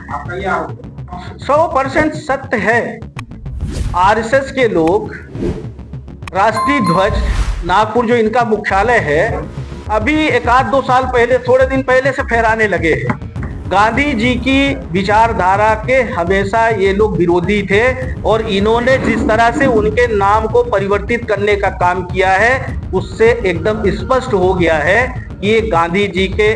100% सत्य है। आरएसएस के लोग राष्ट्रीय ध्वज नागपुर जो इनका मुख्यालय है अभी एक आध 2 साल पहले, थोड़े दिन पहले से फहराने लगे हैं। गांधी जी की विचारधारा के हमेशा ये लोग विरोधी थे और इन्होंने जिस तरह से उनके नाम को परिवर्तित करने का काम किया है उससे एकदम स्पष्ट हो गया है कि ये गांधी जी के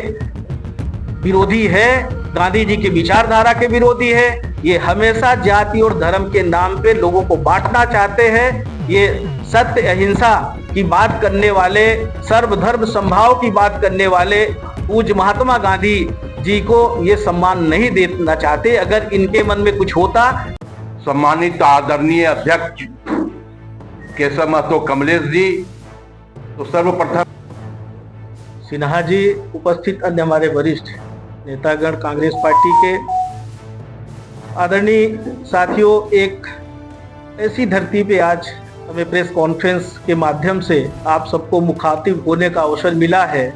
विरोधी है, गांधी जी की विचारधारा के विरोधी है। ये हमेशा जाति और धर्म के नाम पे लोगों को बांटना चाहते हैं। ये सत्य अहिंसा की बात करने वाले, सर्वधर्म समभाव की बात करने वाले पूज्य महात्मा गांधी जी को ये सम्मान नहीं देना चाहते। अगर इनके मन में कुछ होता। सम्मानित आदरणीय अध्यक्ष केशव महतो कमलेश जी, तो सर्वप्रथम सिन्हा जी, उपस्थित अन्य हमारे वरिष्ठ नेतागण कांग्रेस पार्टी के, आदरणीय साथियों, एक ऐसी धरती पे आज हमें प्रेस कॉन्फ्रेंस के माध्यम से आप सबको मुखातिब होने का अवसर मिला है।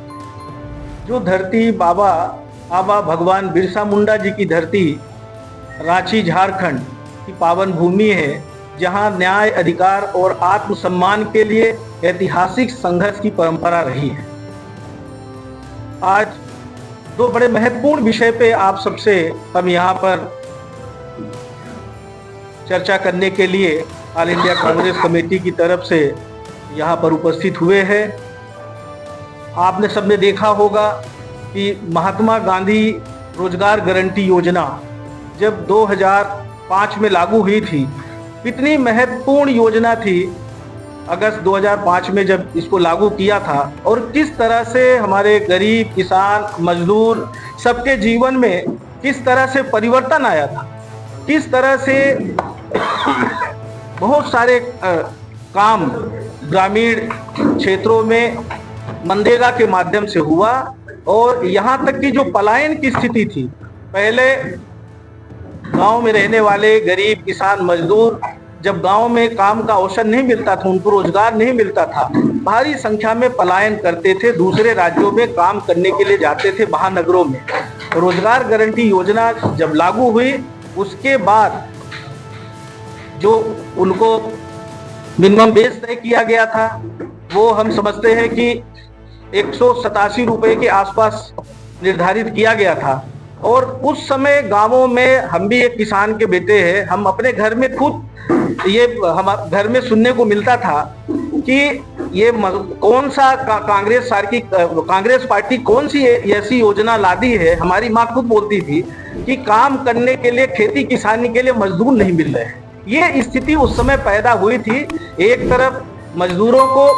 जो धरती बाबा भगवान बिरसा मुंडा जी की धरती, रांची झारखंड की पावन भूमि है, जहां न्याय, अधिकार और आत्मसम्मान के लिए ऐतिहासिक संघर्ष की परंपरा रही है। आज 2 बड़े महत्वपूर्ण विषय पे आप सबसे हम यहाँ पर चर्चा करने के लिए ऑल इंडिया कांग्रेस कमेटी की तरफ से यहाँ पर उपस्थित हुए हैं। आपने सबने देखा होगा कि महात्मा गांधी रोजगार गारंटी योजना जब 2005 में लागू हुई थी, कितनी महत्वपूर्ण योजना थी। अगस्त 2005 में जब इसको लागू किया था और किस तरह से हमारे गरीब, किसान, मजदूर सबके जीवन में किस तरह से परिवर्तन आया था, किस तरह से बहुत सारे काम ग्रामीण क्षेत्रों में मनरेगा के माध्यम से हुआ और यहाँ तक कि जो पलायन की स्थिति थी, पहले गांव में रहने वाले गरीब, किसान, मजदूर जब गांव में काम का अवसर नहीं मिलता था, उनको रोजगार नहीं मिलता था, भारी संख्या में पलायन करते थे, दूसरे राज्यों में काम करने के लिए जाते थे महानगरों में। रोजगार गारंटी योजना जब लागू हुई उसके बाद जो उनको मिनिमम वेज तय किया गया था वो हम समझते हैं कि 187 रुपए के आसपास निर्धारित किया गया था। और उस समय गांवों में, हम भी एक किसान के बेटे हैं, हम अपने घर में खुद ये हम घर में सुनने को मिलता था कि ये कौन सा कांग्रेस पार्टी कौन सी ऐसी योजना लादी है। हमारी माँ खुद बोलती थी कि काम करने के लिए, खेती किसानी के लिए मजदूर नहीं मिल रहे हैं। ये स्थिति उस समय पैदा हुई थी। एक तरफ मजदूरों को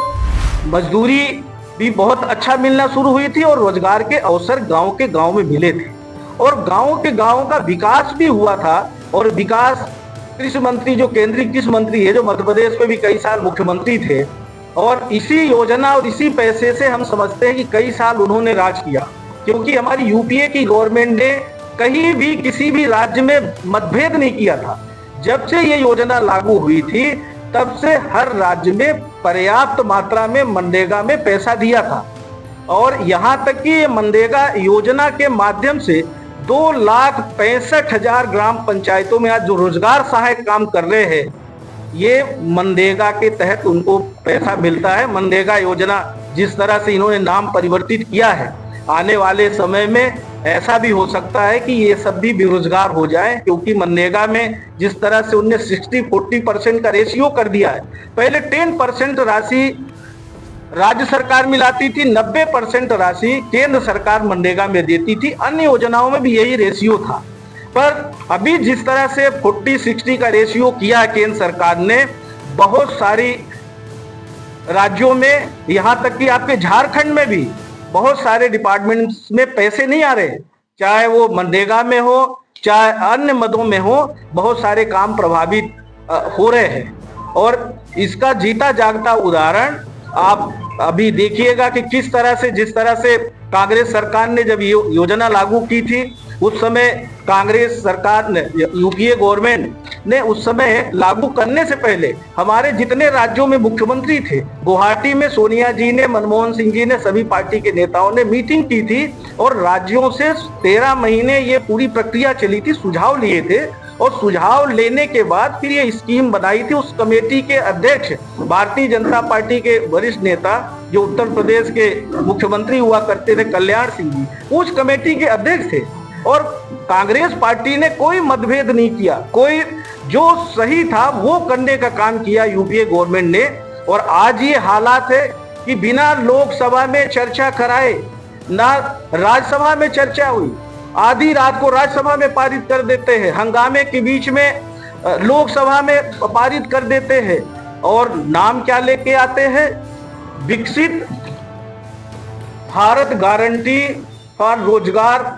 मजदूरी भी बहुत अच्छा मिलना शुरू हुई थी और रोजगार के अवसर गांव के गांव में मिले थे और गांव के गांव का विकास भी हुआ था। और विकास कृषि मंत्री, जो केंद्रीय कृषि मंत्री है, जो मध्य प्रदेश में भी कई साल मुख्यमंत्री थे, और इसी योजना और इसी पैसे से हम समझते हैं कि कई साल उन्होंने राज किया, क्योंकि हमारी यूपीए की गवर्नमेंट ने कहीं भी किसी भी राज्य में मतभेद नहीं किया था। जब से ये योजना लागू हुई थी तब से हर राज्य में पर्याप्त मात्रा में मनरेगा में पैसा दिया था और यहाँ तक कि ये मनरेगा योजना के माध्यम से 2,65,000 ग्राम पंचायतों में आज जो रोजगार सहायक काम कर रहे हैं, ये मनरेगा के तहत उनको पैसा मिलता है। मनरेगा योजना जिस तरह से इन्होंने नाम परिवर्तित किया है, आने वाले समय में ऐसा भी हो सकता है कि ये सब भी बेरोजगार हो जाए, क्योंकि मनरेगा में जिस तरह से उन्होंने 60-40% का रेशियो कर दिया है। पहले 10% राशि राज्य सरकार मिलाती थी, 90% राशि केंद्र सरकार मनरेगा में देती थी। अन्य योजनाओं में भी यही रेशियो था, पर अभी जिस तरह से 40-60 का रेशियो किया है केंद्र सरकार ने, बहुत सारी राज्यों में, यहाँ तक कि आपके झारखंड में भी बहुत सारे डिपार्टमेंट्स में पैसे नहीं आ रहे, चाहे वो मनरेगा में हो चाहे अन्य मदों में हो, बहुत सारे काम प्रभावित हो रहे हैं। और इसका जीता जागता उदाहरण आप अभी देखिएगा कि किस तरह से, जिस तरह से कांग्रेस सरकार ने जब योजना लागू की थी उस समय कांग्रेस सरकार ने, यूपीए गवर्नमेंट ने उस समय लागू करने से पहले हमारे जितने राज्यों में मुख्यमंत्री थे, गुवाहाटी में सोनिया जी ने, मनमोहन सिंह जी ने, सभी पार्टी के नेताओं ने मीटिंग की थी और राज्यों से 13 महीने ये पूरी प्रक्रिया चली थी, सुझाव लिए थे और सुझाव लेने के बाद फिर ये स्कीम बनाई थी। उस कमेटी के अध्यक्ष भारतीय जनता पार्टी के वरिष्ठ नेता जो उत्तर प्रदेश के मुख्यमंत्री हुआ करते थे, कल्याण सिंह जी, उस कमेटी के अध्यक्ष थे और कांग्रेस पार्टी ने कोई मतभेद नहीं किया, कोई जो सही था वो करने का काम किया यूपीए गवर्नमेंट ने। और आज ये हालात है कि बिना लोकसभा में चर्चा कराए ना राज्यसभा में चर्चा हुई, आधी रात को राज्यसभा में पारित कर देते हैं, हंगामे के बीच में लोकसभा में पारित कर देते हैं और नाम क्या लेके आते हैं, विकसित भारत गारंटी फॉर रोजगार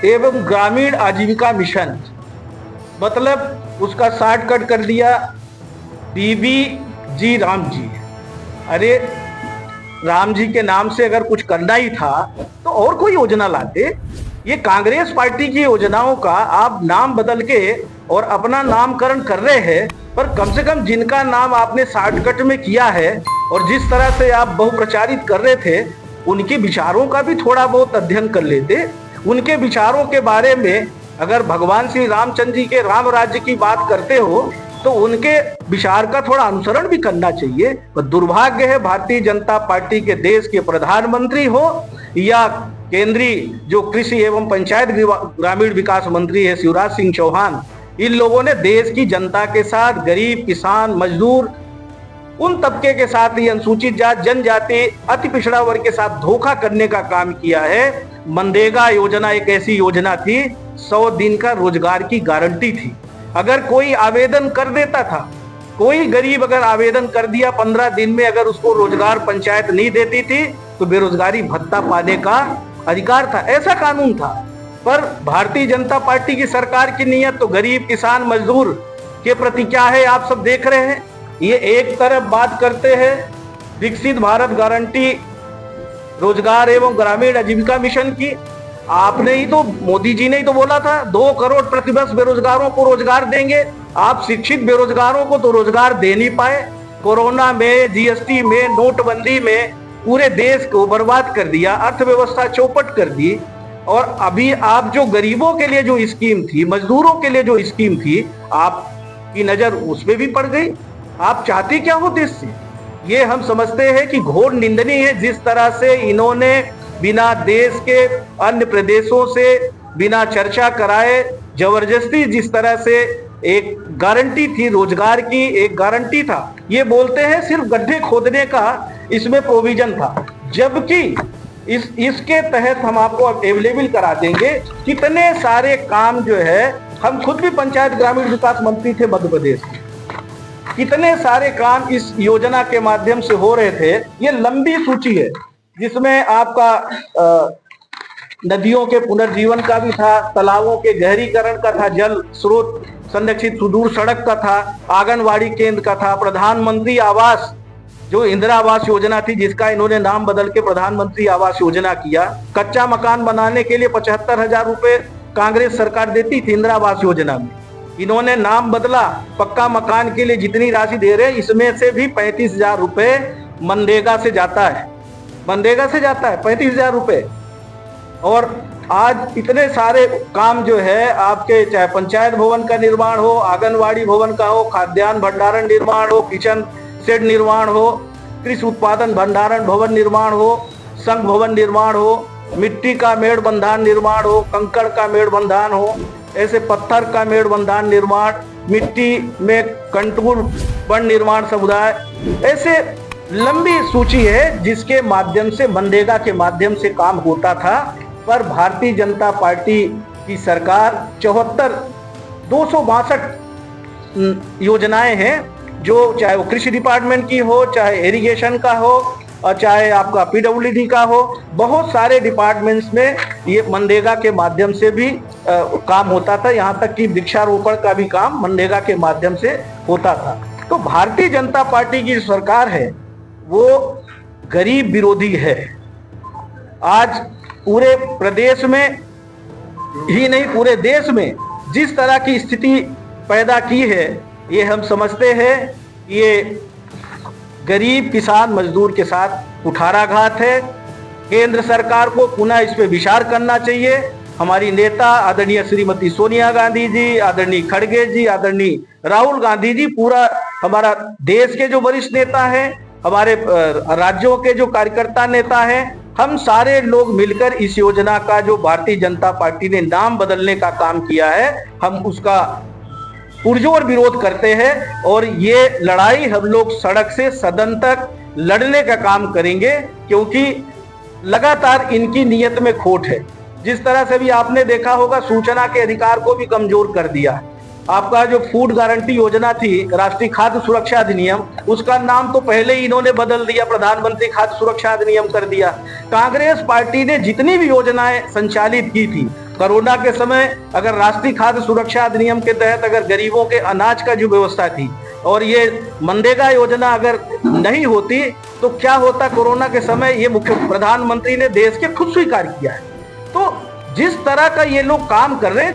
एवं ग्रामीण आजीविका मिशन, मतलब उसका शॉर्टकट कर दिया बीबीजी राम जी। अरे राम जी के नाम से अगर कुछ करना ही था तो और कोई योजना लाते। ये कांग्रेस पार्टी की योजनाओं का आप नाम बदल के और अपना नामकरण कर रहे हैं, पर कम से कम जिनका नाम आपने शॉर्टकट में किया है और जिस तरह से आप बहुप्रचारित कर रहे थे, उनके विचारों का भी थोड़ा बहुत अध्ययन कर लेते। उनके विचारों के बारे में अगर भगवान श्री रामचंद्र जी के राम राज्य की बात करते हो तो उनके विचार का थोड़ा अनुसरण भी करना चाहिए। पर दुर्भाग्य है, भारतीय जनता पार्टी के देश के प्रधानमंत्री हो या केंद्रीय जो कृषि एवं पंचायत ग्रामीण विकास मंत्री है शिवराज सिंह चौहान, इन लोगों ने देश की जनता के साथ, गरीब, किसान, मजदूर, उन तबके के साथ ही अनुसूचित जाति, जनजाति, अति पिछड़ा वर्ग के साथ धोखा करने का काम किया है। मनरेगा योजना एक ऐसी योजना थी, 100 दिन का रोजगार की गारंटी थी। अगर कोई आवेदन कर देता था, कोई गरीब अगर आवेदन कर दिया 15 दिन में, अगर उसको रोजगार पंचायत नहीं देती थी तो बेरोजगारी भत्ता पाने का अधिकार था, ऐसा कानून था। पर भारतीय जनता पार्टी की सरकार की नीयत तो गरीब, किसान, मजदूर के प्रति क्या है आप सब देख रहे हैं। ये एक तरफ बात करते हैं विकसित भारत गारंटी रोजगार एवं ग्रामीण आजीविका मिशन की, आपने ही तो, मोदी जी ने ही तो बोला था 2 करोड़ प्रतिवर्ष बेरोजगारों को रोजगार देंगे। आप शिक्षित बेरोजगारों को तो रोजगार दे नहीं पाए। कोरोना में, जीएसटी में, नोटबंदी में पूरे देश को बर्बाद कर दिया, अर्थव्यवस्था चौपट कर दी। और अभी आप जो गरीबों के लिए जो स्कीम थी, मजदूरों के लिए जो स्कीम थी, आपकी नजर उस पर भी पड़ गई। आप चाहते क्या हो देश से? ये हम समझते हैं कि घोर निंदनीय है जिस तरह से इन्होंने बिना देश के अन्य प्रदेशों से बिना चर्चा कराए जबरदस्ती, जिस तरह से एक गारंटी थी रोजगार की, एक गारंटी था, ये बोलते हैं सिर्फ गड्ढे खोदने का इसमें प्रोविजन था, जबकि इसके तहत हम आपको अवेलेबल करा देंगे कितने सारे काम जो है। हम खुद भी पंचायत ग्रामीण विकास मंत्री थे मध्य प्रदेश में, कितने सारे काम इस योजना के माध्यम से हो रहे थे। ये लंबी सूची है जिसमें आपका नदियों के पुनर्जीवन का भी था, तालाबों के गहरीकरण का था, जल स्रोत संरक्षित सुदूर सड़क का था, आंगनवाड़ी केंद्र का था, प्रधानमंत्री आवास जो इंदिरा आवास योजना थी जिसका इन्होंने नाम बदल के प्रधानमंत्री आवास योजना किया। कच्चा मकान बनाने के लिए 75,000 रुपए कांग्रेस सरकार देती थी इंदिरा आवास योजना में, इन्होंने नाम बदला। पक्का मकान के लिए जितनी राशि दे रहे हैं इसमें से भी 35,000 रुपए मनरेगा से जाता है, मनरेगा से जाता है 35,000 रुपए। और आज इतने सारे काम जो है आपके, चाहे पंचायत भवन का निर्माण हो, आंगनवाड़ी भवन का हो, खाद्यान्न भंडारण निर्माण हो, किचन शेड निर्माण हो, कृषि उत्पादन भंडारण भवन निर्माण हो, संघ भवन निर्माण हो, मिट्टी का मेड़ बंधान निर्माण हो, कंकड़ का मेड़ बंधान हो, ऐसे पत्थर का मेड़ बंधान निर्माण, मिट्टी में कंटूर वन निर्माण समुदाय, ऐसे लंबी सूची है जिसके माध्यम से मनरेगा के माध्यम से काम होता था। पर भारतीय जनता पार्टी की सरकार 262 योजनाएं हैं जो, चाहे वो कृषि डिपार्टमेंट की हो, चाहे इरिगेशन का हो और चाहे आपका पीडब्ल्यूडी का हो, बहुत सारे डिपार्टमेंट्स में ये मनरेगा के माध्यम से भी काम होता था। यहाँ तक कि वृक्षारोपण का भी काम मनरेगा के माध्यम से होता था। तो भारतीय जनता पार्टी की सरकार है वो गरीब विरोधी है। आज पूरे प्रदेश में ही नहीं पूरे देश में जिस तरह की स्थिति पैदा की है, ये हम समझते हैं ये गरीब किसान मजदूर के साथ कुठाराघात है। केंद्र सरकार को पुनः इस पे विचार करना चाहिए। हमारी नेता आदरणीय श्रीमती सोनिया गांधी जी, आदरणीय खड़गे जी, आदरणीय राहुल गांधी जी, पूरा हमारा देश के जो वरिष्ठ नेता हैं, हमारे राज्यों के जो कार्यकर्ता नेता हैं, हम सारे लोग मिलकर इस योजना का जो भारतीय जनता पार्टी ने नाम बदलने का काम किया है, हम उसका पुरजोर विरोध करते हैं और ये लड़ाई हम लोग सड़क से सदन तक लड़ने का काम करेंगे, क्योंकि लगातार इनकी नीयत में खोट है। जिस तरह से भी आपने देखा होगा, सूचना के अधिकार को भी कमजोर कर दिया। आपका जो फूड गारंटी योजना थी, राष्ट्रीय खाद्य सुरक्षा अधिनियम, उसका नाम तो पहले ही इन्होंने बदल दिया, प्रधानमंत्री खाद्य सुरक्षा अधिनियम कर दिया। कांग्रेस पार्टी ने जितनी भी योजनाएं संचालित की थी कोरोना के समय, अगर राष्ट्रीय खाद्य सुरक्षा अधिनियम के तहत अगर गरीबों के अनाज का जो व्यवस्था थी और ये मनरेगा योजना अगर नहीं होती तो क्या होता कोरोना के समय, ये मुख्य प्रधानमंत्री ने देश के खुद स्वीकार किया है। तो जिस तरह का ये लोग काम कर रहे हैं,